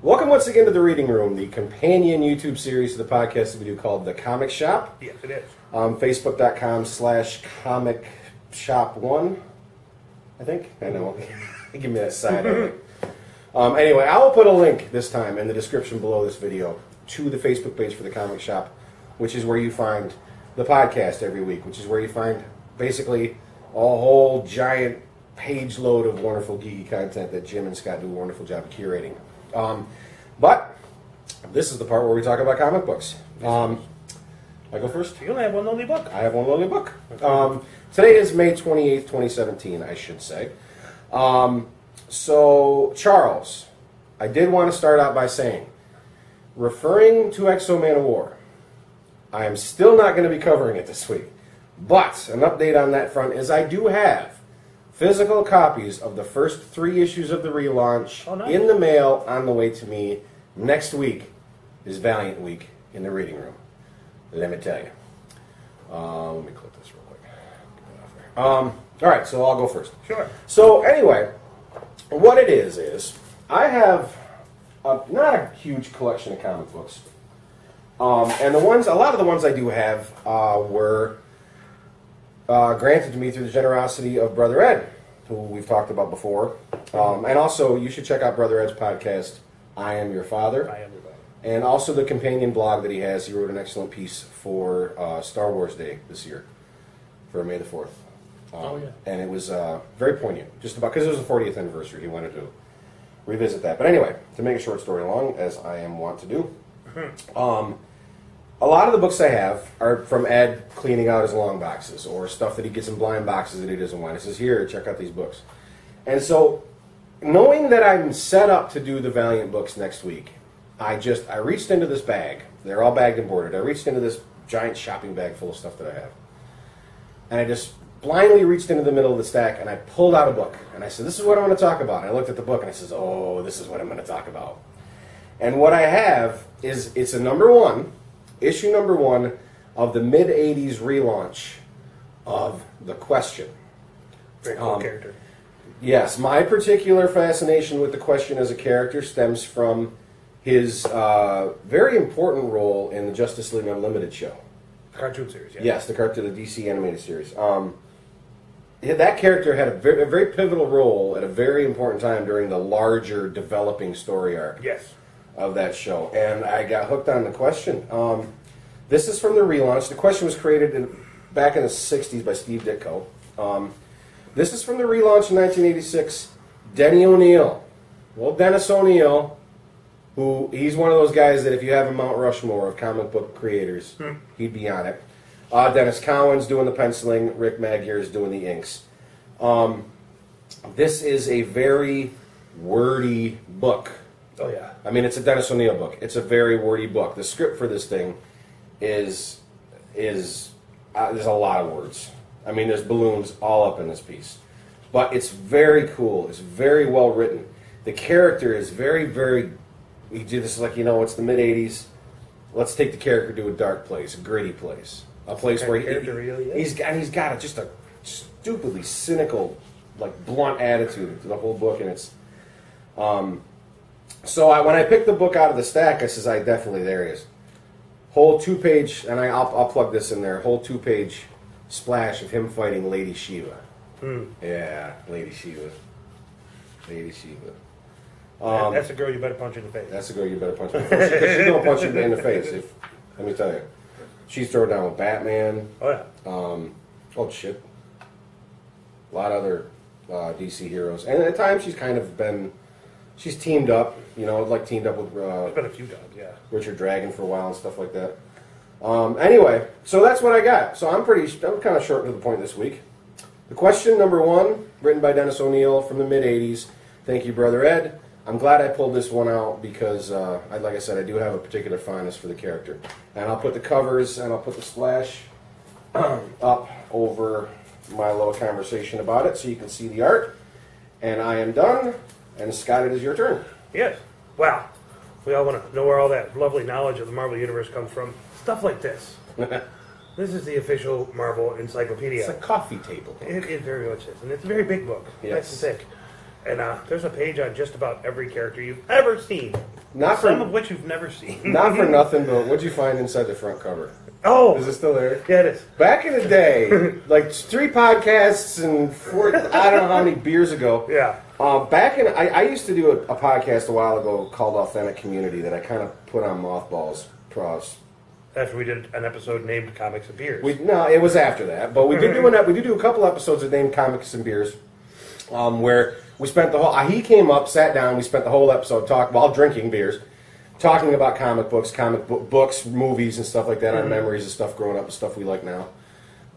Welcome once again to The Reading Room, the companion YouTube series to the podcast that we do called The Comic Shop. Yes, it is. Facebook.com/Comic Shop 1, I think. I know. Give me that side. Anyway, I will put a link this time in the description below this video to the Facebook page for The Comic Shop, which is where you find the podcast every week, which is where you find basically a whole giant page load of wonderful geeky content that Jim and Scott do a wonderful job of curating. But this is the part where we talk about comic books. I go first? You only have one lonely book. I have one lonely book. Today is May 28th, 2017, I should say. So, Charles, I did want to start out by saying, referring to X-O Man of War, I am still not going to be covering it this week. But an update on that front is I do have physical copies of the first 3 issues of the relaunch in the mail on the way to me. Next week is Valiant Week in the reading room. Let me tell you. Let me clip this real quick. All right, so I'll go first. Sure. So anyway, what it is I have not a huge collection of comic books, and a lot of the ones I do have were granted to me through the generosity of Brother Ed, who we've talked about before. And also, you should check out Brother Ed's podcast, I Am Your Father. I Am Your Father. And also the companion blog that he has. He wrote an excellent piece for Star Wars Day this year, for May the 4th. And it was very poignant, just about, because it was the 40th anniversary. He wanted to revisit that. But anyway, to make a short story long, as I am wont to do, a lot of the books I have are from Ed cleaning out his long boxes, or stuff that he gets in blind boxes that he doesn't want. He says, here, check out these books. And so, knowing that I'm set up to do the Valiant books next week, I reached into this bag. They're all bagged and boarded. I reached into this giant shopping bag full of stuff that I have. And I just blindly reached into the middle of the stack, and I pulled out a book. And I said, this is what I want to talk about. And I looked at the book, and I said, oh, this is what I'm going to talk about. And what I have is, it's a issue number 1 of the mid-'80s relaunch of The Question. Very cool character. Yes, my particular fascination with The Question as a character stems from his very important role in the Justice League Unlimited show. Cartoon series, yeah. Yes, the DC animated series. That character had a very pivotal role at a very important time during the larger developing story arc. Yes. Of that show, and I got hooked on The Question. This is from the relaunch. The Question was created back in the 60s by Steve Ditko. This is from the relaunch in 1986. Denny O'Neil. Well, Dennis O'Neil, he's one of those guys that if you have a Mount Rushmore of comic book creators, he'd be on it. Dennis Cowan's doing the penciling. Rick Magier's doing the inks. This is a very wordy book. Oh, yeah. I mean, it's a Dennis O'Neil book. It's a very wordy book. The script for this thing is there's a lot of words. I mean, there's balloons all up in this piece. But it's very cool. It's very well written. The character is very, very... He did this like, it's the mid-'80s. Let's take the character to a dark place, a gritty place. A place where he's got just a stupidly cynical, like, blunt attitude to the whole book. And it's... So when I picked the book out of the stack, I says, there he is. Whole 2-page, and I'll plug this in there, whole 2-page splash of him fighting Lady Shiva. Yeah, Lady Shiva. Lady Shiva. That's a girl you better punch in the face. That's a girl you better punch in the face. She's going to punch him in the face. Let me tell you. She's thrown down with Batman. Oh, yeah. Oh, shit. A lot of other DC heroes. And at times she's kind of been... She's teamed up, teamed up with... There's been a few times, yeah. Richard Dragon for a while and stuff like that. Anyway, so that's what I got. So I'm kind of short to the point this week. The Question, number 1, written by Dennis O'Neil from the mid-'80s. Thank you, Brother Ed. I'm glad I pulled this one out because, like I said, I do have a particular fondness for the character. And I'll put the covers and I'll put the splash up over my little conversation about it so you can see the art. And I am done. And Scott, it is your turn. Yes. Wow. We all want to know where all that lovely knowledge of the Marvel Universe comes from. Stuff like this. This is the official Marvel encyclopedia. It's a coffee table book. It very much is. And it's a very big book. Yes. Nice and thick. And there's a page on just about every character you've ever seen Not some for, of which you've never seen. not for nothing, but what'd you find inside the front cover? Oh, Is it still there? yeah, it is. Back in the day, like 3 podcasts and 4, I don't know how many beers ago. Yeah. I used to do a podcast a while ago called Authentic Community that I kind of put on mothballs. After we did an episode named Comics and Beers. No, it was after that, but we did do a couple episodes that named Comics and Beers, where we spent the whole. He came up, sat down, we spent the whole episode while drinking beers, talking about comic books, movies, and stuff like that, our memories of stuff growing up and stuff we like now.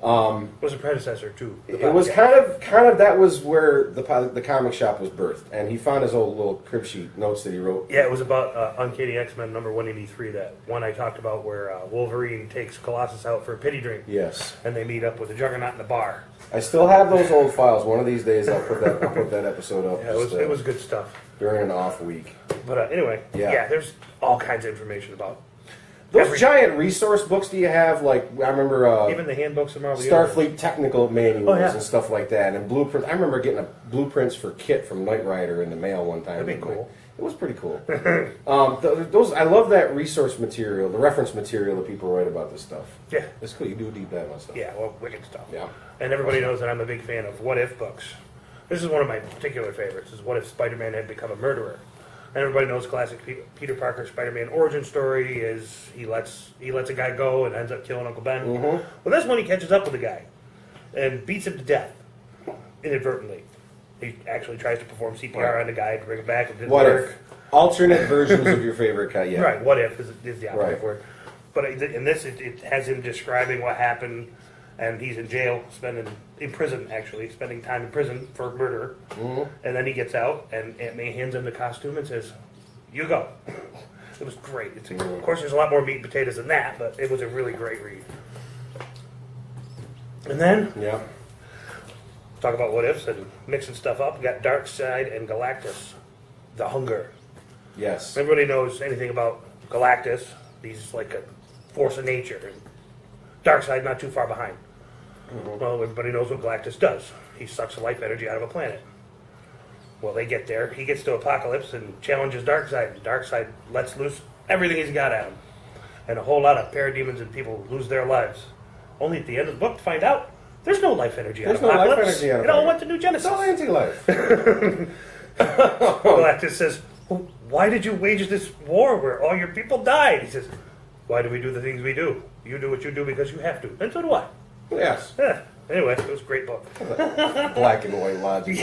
It was a predecessor to the It was podcast. kind of that was where the comic shop was birthed, and he found his old little crib sheet notes that he wrote. Yeah, it was about Uncanny X-Men number 183, that one I talked about where Wolverine takes Colossus out for a pity drink. Yes, And they meet up with the Juggernaut in the bar. I still have those old files. One of these days, I'll put that episode up. Yeah, it was good stuff. During an off week. But anyway, Yeah. there's all kinds of information about Those giant resource books do you have? Like, I remember even the handbooks of Marvel Universe. Starfleet technical manuals Oh, yeah. and stuff like that, and blueprints. I remember getting blueprints for Kit from Knight Rider in the mail one time. That'd be cool. It was pretty cool. Those I love that resource material, the reference material that people write about this stuff. Yeah. It's cool. You do a deep dive on stuff. Yeah, well, wicked stuff. Yeah. And everybody knows that I'm a big fan of What If books. This is one of my particular favorites, is What If Spider-Man had become a murderer? And everybody knows classic Peter Parker Spider-Man origin story is he lets a guy go and ends up killing Uncle Ben. Mm-hmm. Well, this one he catches up with a guy and beats him to death inadvertently. He actually tries to perform CPR on the guy to bring him back. It didn't What work. if? Alternate versions of your favorite cut, yeah. Right, what if is the operative Right. word. But in this, it has him describing what happened, and he's in jail, spending time in prison for murder. Mm-hmm. And then he gets out, and Aunt May hands him the costume and says, "You go." It was great. Of course, there's a lot more meat and potatoes than that, but it was a really great read. And then, Yeah. talk about what ifs and mixing stuff up. We got Darkseid and Galactus, the Hunger. Yes. Everybody knows anything about Galactus. He's like a force of nature. And Darkseid not too far behind. Well, everybody knows what Galactus does. He sucks the life energy out of a planet. Well, they get there. He gets to Apocalypse and challenges Darkseid. Darkseid lets loose everything he's got at him. And a whole lot of parademons and people lose their lives. Only at the end of the book to find out there's no life energy out of There's no life Apocalypse. energy out of It all Apocalypse. went to New Genesis. It's all anti-life. Galactus says, "Well, why did you wage this war where all your people died?" He says, "Why do we do the things we do? You do what you do because you have to. And so do I." Yes. Yeah. Anyway, it was a great book. Black and white logic.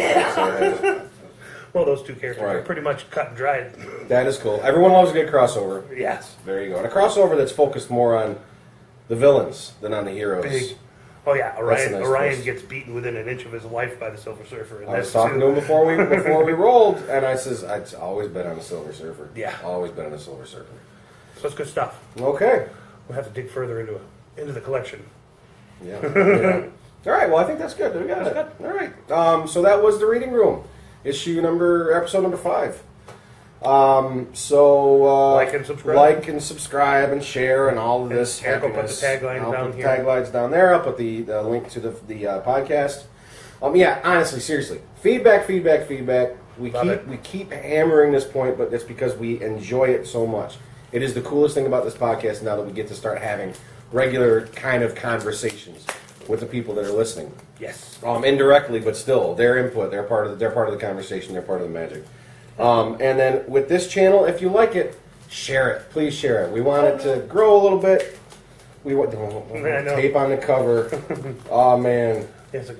Well, those two characters are Right. pretty much cut and dried. That is cool. Everyone loves a good crossover. Yes. There you go. And a crossover that's focused more on the villains than on the heroes. Big. Oh yeah, That's a nice Orion twist. gets beaten within an inch of his life by the Silver Surfer. And I was that's talking too- to him before we rolled, and I says I'd always bet on a Silver Surfer. Yeah. Always bet on a Silver Surfer. So it's good stuff. Okay. We'll have to dig further into the collection. Yeah. Yeah. All right. Well, I think that's good. We got it. All right. So that was the reading room, episode number 5. Like and subscribe. and share and all of this. Eric will put the happiness. taglines I'll down put the here. taglines down there. I'll put the link to the podcast. Yeah, honestly, seriously, feedback. We keep hammering this point, but it's because we enjoy it so much. It is the coolest thing about this podcast now that we get to start having regular kind of conversations with the people that are listening. Yes. Indirectly, but still, their input, they're part of the conversation, they're part of the magic. And then with this channel, if you like it, share it. Please share it. We want it to grow a little bit. We want tape on the cover. Oh man. Yeah, it's a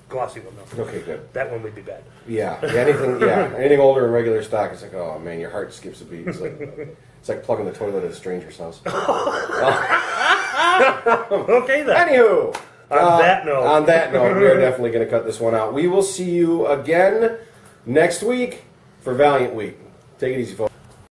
glossy one though. Okay, good. That one would be bad. Yeah. Anything older in regular stock, it's like, oh man, your heart skips a beat. It's like plugging the toilet at a stranger's house. Okay then. Anywho. On that note, we are definitely going to cut this one out. We will see you again next week for Valiant Week. Take it easy, folks.